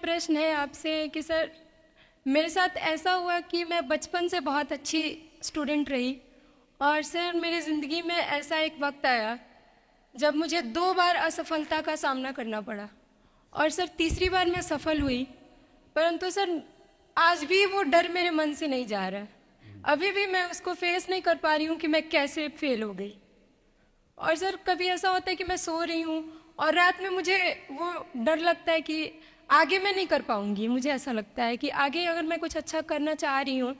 प्रश्न है आपसे कि सर, मेरे साथ ऐसा हुआ कि मैं बचपन से बहुत अच्छी स्टूडेंट रही, और सर मेरी ज़िंदगी में ऐसा एक वक्त आया जब मुझे 2 बार असफलता का सामना करना पड़ा, और सर तीसरी बार मैं सफल हुई, परंतु सर आज भी वो डर मेरे मन से नहीं जा रहा है। अभी भी मैं उसको फेस नहीं कर पा रही हूँ कि मैं कैसे फेल हो गई। और सर कभी ऐसा होता है कि मैं सो रही हूँ और रात में मुझे वो डर लगता है कि आगे मैं नहीं कर पाऊंगी। मुझे ऐसा लगता है कि आगे अगर मैं कुछ अच्छा करना चाह रही हूँ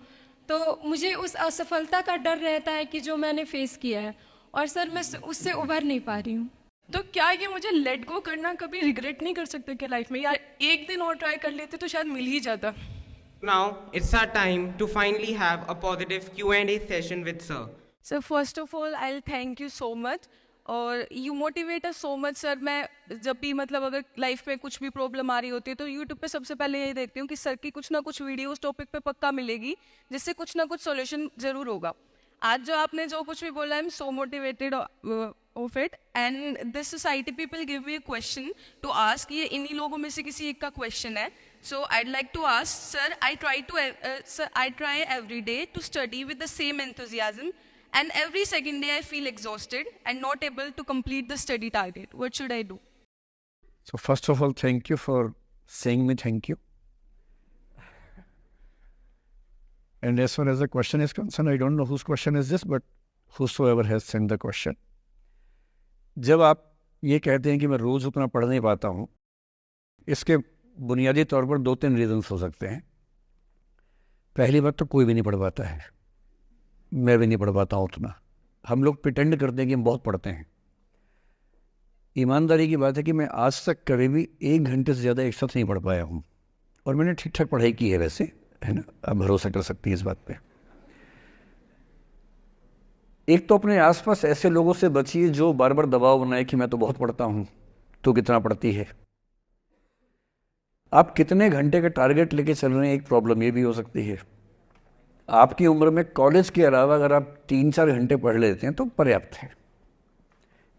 तो मुझे उस असफलता का डर रहता है कि जो मैंने फेस किया है, और सर मैं उससे उभर नहीं पा रही हूँ। तो क्या ये मुझे लेट गो करना कभी रिग्रेट नहीं कर सकते क्या लाइफ में, यार एक दिन और ट्राई कर लेते तो शायद मिल ही जाता। Now it's our time to finally have a positive Q&A session with Sir. Sir first of all I thank you so much, और you motivate us so much sir. मैं जब भी मतलब अगर लाइफ में कुछ भी प्रॉब्लम आ रही होती है तो यूट्यूब पे सबसे पहले यही देखती हूँ कि सर की कुछ ना कुछ वीडियो उस टॉपिक पे पक्का मिलेगी, जिससे कुछ ना कुछ सॉल्यूशन जरूर होगा। आज जो आपने जो कुछ भी बोला, I am so motivated of it. And this society people give me question to ask, ये इन्हीं लोगों में से किसी एक का क्वेश्चन है। सो I'd like to ask, sir, I try every day to study with the same enthusiasm, and every second day I feel exhausted and not able to complete the study target. What should I do? So first of all, thank you for saying me thank you. And as far as the question is concerned, I don't know whose question is this, but whosoever has sent the question. जब आप ये कहते हैं कि मैं रोज़ उतना पढ़ नहीं पाता हूँ, इसके बुनियादी तौर पर 2-3 रीजंस हो सकते हैं। पहली बात तो कोई भी नहीं पढ़ पाता है, मैं भी नहीं पढ़ पाता हूँ उतना। हम लोग प्रिटेंड करते हैं कि हम बहुत पढ़ते हैं। ईमानदारी की बात है कि मैं आज तक कभी भी 1 घंटे से ज़्यादा एक साथ नहीं पढ़ पाया हूँ, और मैंने ठीक ठाक पढ़ाई की है वैसे, है ना, आप भरोसा कर सकती हैं इस बात पे। एक तो अपने आसपास ऐसे लोगों से बचिए जो बार बार दबाव बनाए कि मैं तो बहुत पढ़ता हूँ, तो कितना पढ़ती है। आप कितने घंटे का टारगेट लेके चल रहे हैं, एक प्रॉब्लम ये भी हो सकती है। आपकी उम्र में कॉलेज के अलावा अगर आप 3-4 घंटे पढ़ लेते हैं तो पर्याप्त है।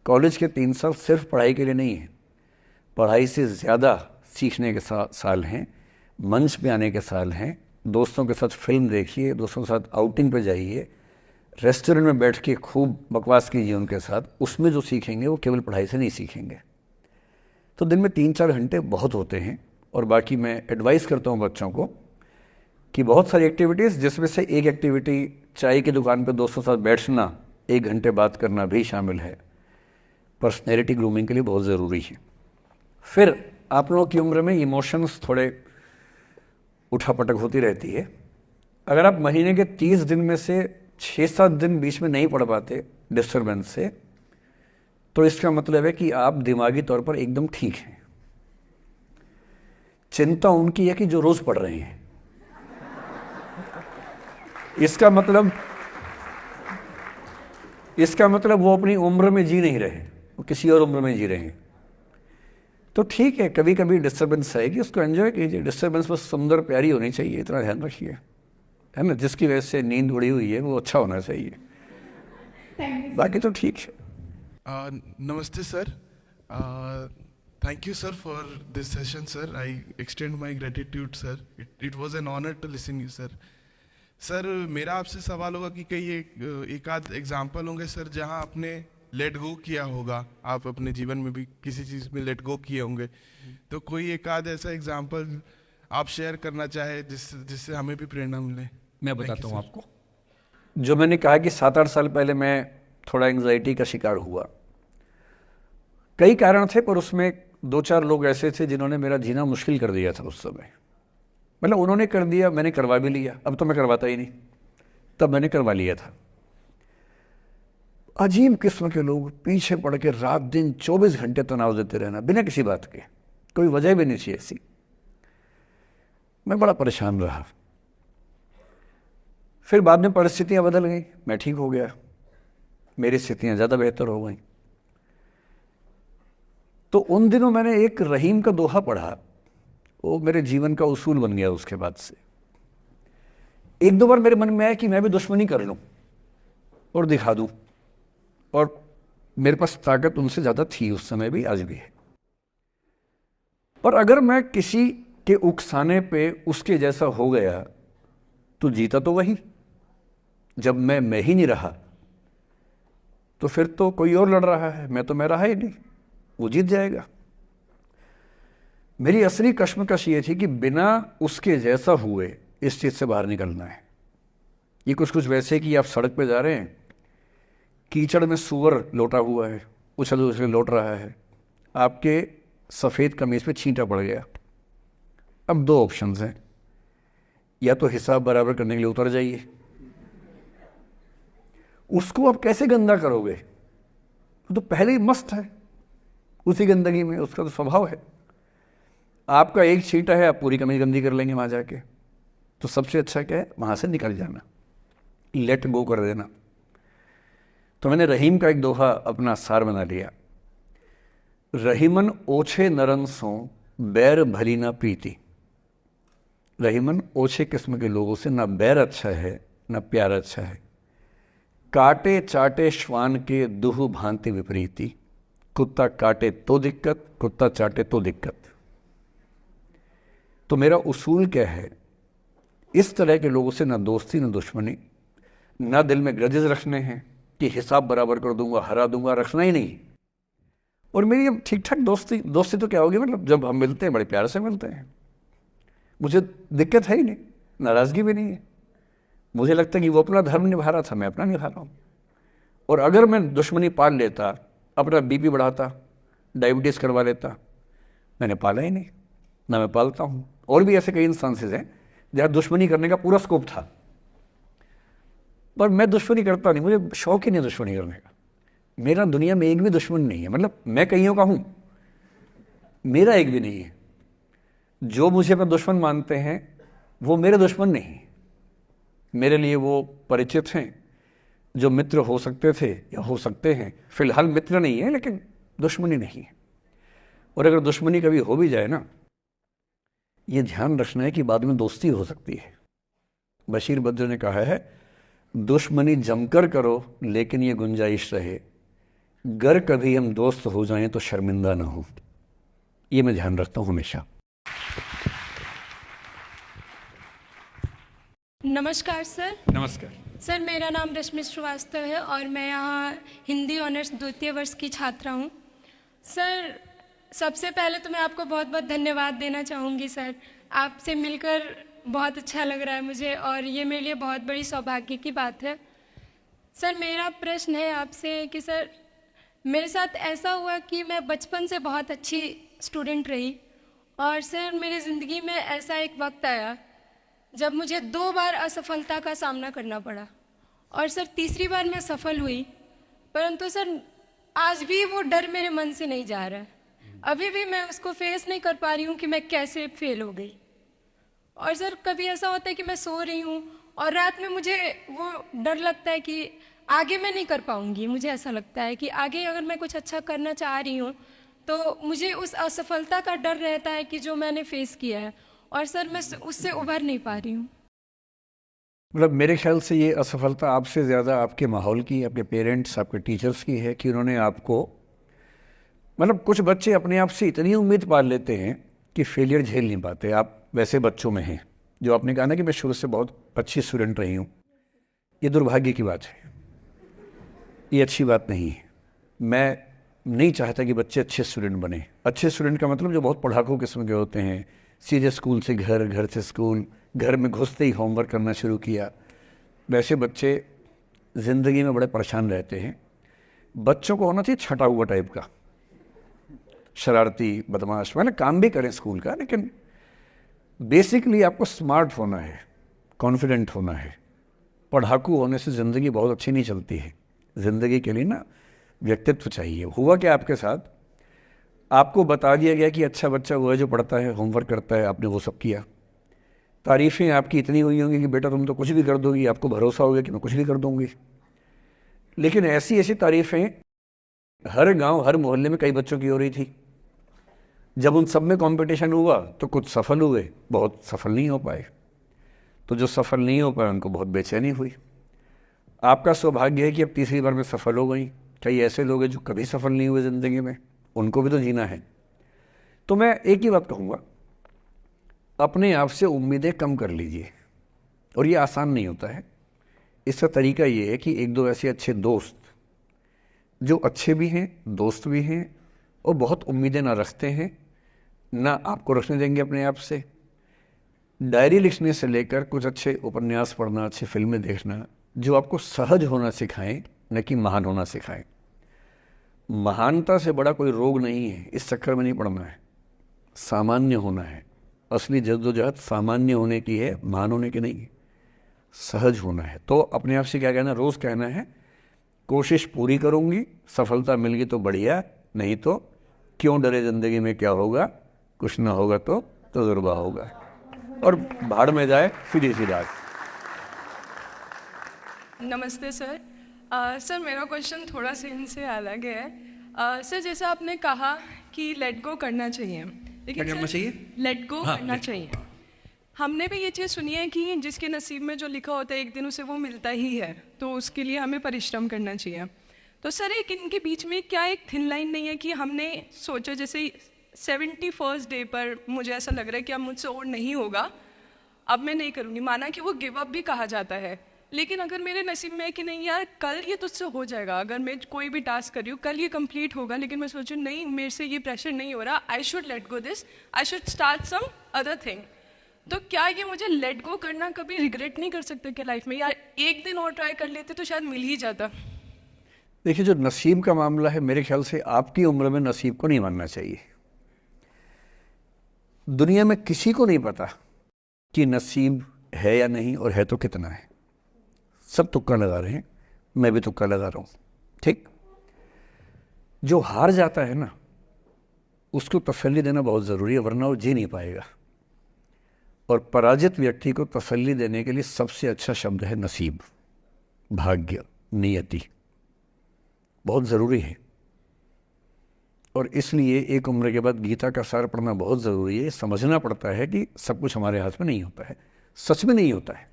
कॉलेज के 3 साल सिर्फ पढ़ाई के लिए नहीं है, पढ़ाई से ज़्यादा सीखने के साल हैं, मंच पे आने के साल हैं। दोस्तों के साथ फिल्म देखिए, दोस्तों के साथ आउटिंग पे जाइए, रेस्टोरेंट में बैठ के खूब बकवास कीजिए उनके साथ। उसमें जो सीखेंगे वो केवल पढ़ाई से नहीं सीखेंगे। तो दिन में 3-4 घंटे बहुत होते हैं। और बाकी मैं एडवाइस करता हूँ बच्चों को कि बहुत सारी एक्टिविटीज़, जिसमें से एक एक्टिविटी चाय की दुकान पर दोस्तों के साथ बैठना, 1 घंटे बात करना भी शामिल है। पर्सनैलिटी ग्रूमिंग के लिए बहुत ज़रूरी है। फिर आप लोगों की उम्र में इमोशंस थोड़े उठापटक होती रहती है। अगर आप महीने के 30 दिन में से 6-7 दिन बीच में नहीं पढ़ पाते डिस्टर्बेंस से, तो इसका मतलब है कि आप दिमागी तौर पर एकदम ठीक हैं। चिंता उनकी है कि जो रोज पढ़ रहे हैं। इसका मतलब वो अपनी उम्र में जी नहीं रहे, वो किसी और उम्र में जी रहे हैं। तो ठीक है, कभी कभी डिस्टर्बेंस आएगी, उसको एंजॉय कीजिए। डिस्टर्बेंस बस सुंदर प्यारी होनी चाहिए, इतना ध्यान रखिए, है ना। जिसकी वजह से नींद उड़ी हुई है वो अच्छा होना चाहिए, बाकी तो ठीक है। नमस्ते sir, thank you sir for this session sir. I extend my gratitude sir. It was an honor to listen you sir. Sir मेरा आपसे सवाल होगा कि कई एक आध एग्जाम्पल होंगे सर जहां आपने लेट गो किया होगा, आप अपने जीवन में भी किसी चीज़ में लेट गो किए होंगे, तो कोई एक आध ऐसा एग्जाम्पल आप शेयर करना चाहे जिससे हमें भी प्रेरणा मिले। मैं बताता हूँ आपको। जो मैंने कहा कि 7-8 साल पहले मैं थोड़ा एंग्जाइटी का शिकार हुआ, कई कारण थे, पर उसमें 2-4 लोग ऐसे थे जिन्होंने मेरा जीना मुश्किल कर दिया था उस समय। मतलब उन्होंने कर दिया, मैंने करवा भी लिया। अब तो मैं करवाता ही नहीं, तब मैंने करवा लिया था। अजीब किस्म के लोग, पीछे पड़ के रात दिन 24 घंटे तनाव देते रहना बिना किसी बात के, कोई वजह भी नहीं थी ऐसी। मैं बड़ा परेशान रहा। फिर बाद में परिस्थितियां बदल गई, मैं ठीक हो गया, मेरी स्थितियां ज़्यादा बेहतर हो गई। तो उन दिनों मैंने एक रहीम का दोहा पढ़ा, वो मेरे जीवन का उसूल बन गया। उसके बाद से 1-2 बार मेरे मन में आया कि मैं भी दुश्मनी कर लूं और दिखा दूं, और मेरे पास ताकत उनसे ज़्यादा थी उस समय भी, आज भी है। पर अगर मैं किसी कि उकसाने पे उसके जैसा हो गया तो जीता तो वही। जब मैं ही नहीं रहा तो फिर तो कोई और लड़ रहा है, मैं रहा ही नहीं, वो जीत जाएगा। मेरी असली कश्मकश ये थी कि बिना उसके जैसा हुए इस चीज से बाहर निकलना है। ये कुछ कुछ वैसे कि आप सड़क पे जा रहे हैं, कीचड़ में सूअर लोटा हुआ है, उछल उछल लौट रहा है, आपके सफ़ेद कमीज पे छींटा पड़ गया। अब दो ऑप्शंस हैं, या तो हिसाब बराबर करने के लिए उतर जाइए, उसको आप कैसे गंदा करोगे, वो तो पहले ही मस्त है उसी गंदगी में, उसका तो स्वभाव है। आपका एक छींटा है, आप पूरी कमीज गंदी कर लेंगे वहां जाके। तो सबसे अच्छा क्या है, वहां से निकल जाना, लेट गो कर देना। तो मैंने रहीम का एक दोहा अपना सार बना लिया, रहीमन ओछे नरन सो बैर भली ना प्रीति। रहीमन ओछे किस्म के लोगों से ना बैर अच्छा है ना प्यार अच्छा है। काटे चाटे श्वान के दुह भांति विपरीति। कुत्ता काटे तो दिक्कत, कुत्ता चाटे तो दिक्कत। तो मेरा उसूल क्या है, इस तरह के लोगों से ना दोस्ती ना दुश्मनी, ना दिल में ग्रजेस रखने हैं कि हिसाब बराबर कर दूंगा, हरा दूंगा, रखना ही नहीं। और मेरी अब ठीक ठाक दोस्ती तो क्या होगी, मतलब जब हम मिलते हैं बड़े प्यार से मिलते हैं, मुझे दिक्कत है ही नहीं, नाराजगी भी नहीं है। मुझे लगता है कि वो अपना धर्म निभा रहा था, मैं अपना निभा रहा हूं। और अगर मैं दुश्मनी पाल लेता, अपना बीपी बढ़ाता, डायबिटीज करवा लेता, मैंने पाला ही नहीं, ना मैं पालता हूं। और भी ऐसे कई इंस्टांसेस हैं जहां दुश्मनी करने का पूरा स्कोप था, पर मैं दुश्मनी करता नहीं, मुझे शौक ही नहीं दुश्मनी करने का। मेरा दुनिया में एक भी दुश्मन नहीं है, मतलब मैं कईयों का हूं, मेरा एक भी नहीं है। जो मुझे अपना दुश्मन मानते हैं वो मेरे दुश्मन नहीं, मेरे लिए वो परिचित हैं, जो मित्र हो सकते थे या हो सकते हैं। फिलहाल मित्र नहीं है, लेकिन दुश्मनी नहीं है। और अगर दुश्मनी कभी हो भी जाए ना, ये ध्यान रखना है कि बाद में दोस्ती हो सकती है। बशीर बद्र ने कहा है, दुश्मनी जमकर करो लेकिन ये गुंजाइश रहे, गर कभी हम दोस्त हो जाएं तो शर्मिंदा ना हो। ये मैं ध्यान रखता हूं हमेशा। नमस्कार सर। नमस्कार सर, मेरा नाम रश्मि श्रीवास्तव है और मैं यहाँ हिंदी ऑनर्स द्वितीय वर्ष की छात्रा हूँ। सर, सबसे पहले तो मैं आपको बहुत बहुत धन्यवाद देना चाहूँगी सर। आपसे मिलकर बहुत अच्छा लग रहा है मुझे और ये मेरे लिए बहुत बड़ी सौभाग्य की बात है। सर, मेरा प्रश्न है आपसे कि सर, मेरे साथ ऐसा हुआ कि मैं बचपन से बहुत अच्छी स्टूडेंट रही और सर मेरी ज़िंदगी में ऐसा एक वक्त आया जब मुझे 2 बार असफलता का सामना करना पड़ा और सर तीसरी बार मैं सफल हुई, परंतु सर आज भी वो डर मेरे मन से नहीं जा रहा है। अभी भी मैं उसको फेस नहीं कर पा रही हूँ कि मैं कैसे फेल हो गई। और सर कभी ऐसा होता है कि मैं सो रही हूँ और रात में मुझे वो डर लगता है कि आगे मैं नहीं कर पाऊँगी। मुझे ऐसा लगता है कि आगे अगर मैं कुछ अच्छा करना चाह रही हूँ तो मुझे उस असफलता का डर रहता है कि जो मैंने फेस किया है, और सर मैं उससे उभर नहीं पा रही हूँ। मतलब मेरे ख्याल से ये असफलता आपसे ज़्यादा आपके माहौल की, आपके पेरेंट्स, आपके टीचर्स की है कि उन्होंने आपको, मतलब कुछ बच्चे अपने आप से इतनी उम्मीद पाल लेते हैं कि फेलियर झेल नहीं पाते। आप वैसे बच्चों में हैं। जो आपने कहा ना कि मैं शुरू से बहुत अच्छी स्टूडेंट रही हूँ, ये दुर्भाग्य की बात है, ये अच्छी बात नहीं है। मैं नहीं चाहता कि बच्चे अच्छे स्टूडेंट बने। अच्छे स्टूडेंट का मतलब जो बहुत पढ़ाकू किस्म के होते हैं, सीधे स्कूल से घर, घर से स्कूल, घर में घुसते ही होमवर्क करना शुरू किया, वैसे बच्चे ज़िंदगी में बड़े परेशान रहते हैं। बच्चों को होना चाहिए छटा हुआ टाइप का, शरारती, बदमाश, मतलब काम भी करें स्कूल का, लेकिन बेसिकली आपको स्मार्ट होना है, कॉन्फिडेंट होना है। पढ़ाकू होने से ज़िंदगी बहुत अच्छी नहीं चलती है। ज़िंदगी के लिए ना व्यक्तित्व चाहिए। हुआ क्या आपके साथ, आपको बता दिया गया कि अच्छा बच्चा वो है जो पढ़ता है, होमवर्क करता है, आपने वो सब किया। तारीफ़ें आपकी इतनी हुई होंगी कि बेटा तुम तो कुछ भी कर दोगी, आपको भरोसा हो गया कि मैं कुछ भी कर दूंगी। लेकिन ऐसी ऐसी तारीफ़ें हर गांव, हर मोहल्ले में कई बच्चों की हो रही थी। जब उन सब में कंपटीशन हुआ तो कुछ सफल हुए, बहुत सफल नहीं हो पाए। तो जो सफल नहीं हो पाए उनको बहुत बेचैनी हुई। आपका सौभाग्य है कि अब तीसरी बार में सफल हो गई। कई ऐसे लोग हैं जो कभी सफल नहीं हुए ज़िंदगी में, उनको भी तो जीना है। तो मैं एक ही बात कहूँगा, अपने आप से उम्मीदें कम कर लीजिए। और ये आसान नहीं होता है। इसका तरीका ये है कि एक दो ऐसे अच्छे दोस्त जो अच्छे भी हैं, दोस्त भी हैं और बहुत उम्मीदें ना रखते हैं, ना आपको रखने देंगे अपने आप से, डायरी लिखने से लेकर कुछ अच्छे उपन्यास पढ़ना, अच्छी फिल्में देखना, जो आपको सहज होना सिखाएं, न कि महान होना सिखाएं। महानता से बड़ा कोई रोग नहीं है, इस चक्कर में नहीं पड़ना है। सामान्य होना है। असली जद्दोजहद सामान्य होने की है, महान होने की नहीं है। सहज होना है। तो अपने आप से क्या कहना, रोज़ कहना है कोशिश पूरी करूंगी, सफलता मिल गई तो बढ़िया, नहीं तो क्यों डरे, ज़िंदगी में क्या होगा, कुछ ना होगा तो तजुर्बा होगा, और भाड़ में जाए सीधी सी रात। नमस्ते सर। सर मेरा क्वेश्चन थोड़ा सा इनसे अलग है। सर जैसे आपने कहा कि लेट गो करना चाहिए, लेकिन क्या करना चाहिए? लेट गो करना चाहिए। हमने भी ये चीज़ सुनी है कि जिसके नसीब में जो लिखा होता है एक दिन उसे वो मिलता ही है, तो उसके लिए हमें परिश्रम करना चाहिए। तो सर एक इनके बीच में क्या एक थिन लाइन नहीं है कि हमने सोचा जैसे 71st डे पर मुझे ऐसा लग रहा है कि अब मुझसे और नहीं होगा, अब मैं नहीं करूँगी, माना कि वो गिव अप भी कहा जाता है, लेकिन अगर मेरे नसीब में है कि नहीं यार कल ये तुझसे हो जाएगा, अगर मैं कोई भी टास्क कर रही हूँ कल ये कंप्लीट होगा, लेकिन मैं सोचूँ नहीं मेरे से ये प्रेशर नहीं हो रहा, I should let go this, I should start some other thing, तो क्या ये मुझे लेट गो करना कभी रिग्रेट नहीं कर सकते क्या लाइफ में, यार एक दिन और ट्राई कर लेते तो शायद मिल ही जाता? देखिए, जो नसीब का मामला है, मेरे ख्याल से आपकी उम्र में नसीब को नहीं मानना चाहिए। दुनिया में किसी को नहीं पता कि नसीब है या नहीं, और है तो कितना है। सब तुक्का लगा रहे हैं, मैं भी तुक्का लगा रहा हूं। ठीक, जो हार जाता है ना, उसको तसल्ली देना बहुत ज़रूरी है, वरना वो जी नहीं पाएगा। और पराजित व्यक्ति को तसल्ली देने के लिए सबसे अच्छा शब्द है नसीब, भाग्य, नियति। बहुत ज़रूरी है। और इसलिए एक उम्र के बाद गीता का सार पढ़ना बहुत ज़रूरी है। समझना पड़ता है कि सब कुछ हमारे हाथ में नहीं होता है, सच में नहीं होता है।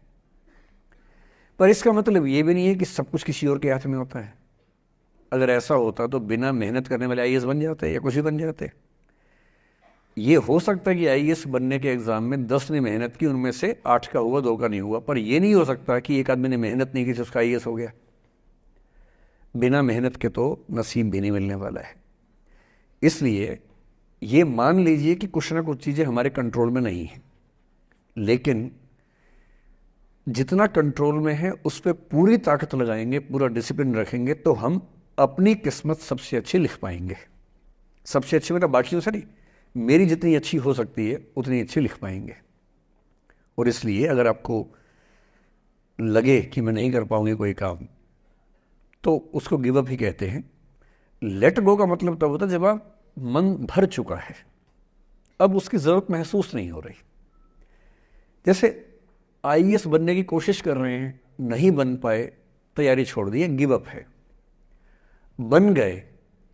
पर इसका मतलब ये भी नहीं है कि सब कुछ किसी और के हाथ में होता है। अगर ऐसा होता तो बिना मेहनत करने वाले आईएएस बन जाते या कुछ भी बन जाते। ये हो सकता है कि आईएएस बनने के एग्जाम में 10 ने मेहनत की, उनमें से 8 का हुआ, 2 का नहीं हुआ, पर यह नहीं हो सकता कि एक आदमी ने मेहनत नहीं की तो उसका आईएएस हो गया। बिना मेहनत के तो नसीब भी नहीं मिलने वाला है। इसलिए ये मान लीजिए कि कुछ ना कुछ चीज़ें हमारे कंट्रोल में नहीं है, लेकिन जितना कंट्रोल में है उस पर पूरी ताकत लगाएंगे, पूरा डिसिप्लिन रखेंगे, तो हम अपनी किस्मत सबसे अच्छी लिख पाएंगे। सबसे अच्छी मतलब बाकियों से नहीं, मेरी जितनी अच्छी हो सकती है उतनी अच्छी लिख पाएंगे। और इसलिए अगर आपको लगे कि मैं नहीं कर पाऊंगी कोई काम, तो उसको गिव अप ही कहते हैं। लेट गो का मतलब तब होता है जब आप मन भर चुका है, अब उसकी ज़रूरत महसूस नहीं हो रही। जैसे आईएएस बनने की कोशिश कर रहे हैं, नहीं बन पाए, तैयारी छोड़ दी, गिव अप है। बन गए,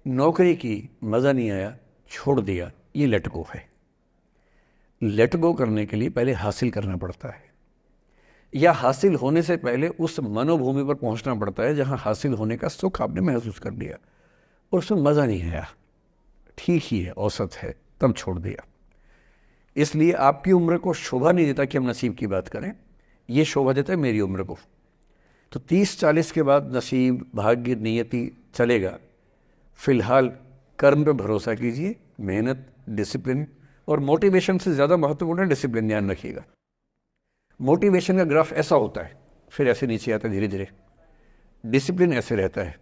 नौकरी की, मज़ा नहीं आया, छोड़ दिया, ये लेट गो है। लेट गो करने के लिए पहले हासिल करना पड़ता है, या हासिल होने से पहले उस मनोभूमि पर पहुंचना पड़ता है जहां हासिल होने का सुख आपने महसूस कर लिया और उसमें मज़ा नहीं आया, ठीक ही है, औसत है, तब छोड़ दिया। इसलिए आपकी उम्र को शोभा नहीं देता कि हम नसीब की बात करें, ये शोभा देता है मेरी उम्र को। तो 30-40 के बाद नसीब, भाग्य, नियति चलेगा। फिलहाल कर्म पे भरोसा कीजिए, मेहनत, डिसिप्लिन, और मोटिवेशन से ज़्यादा महत्वपूर्ण है डिसिप्लिन, ध्यान रखिएगा। मोटिवेशन का ग्राफ ऐसा होता है, फिर ऐसे नीचे आता है धीरे धीरे। डिसिप्लिन ऐसे रहता है,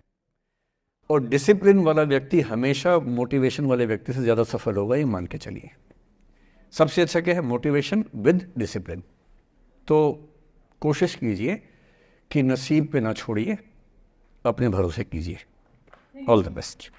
और डिसिप्लिन वाला व्यक्ति हमेशा मोटिवेशन वाले व्यक्ति से ज़्यादा सफल होगा, ये मान के चलिए। सबसे अच्छा क्या है? Motivation with discipline. तो कोशिश कीजिए कि नसीब पे ना छोड़िए, अपने भरोसे कीजिए। All the best.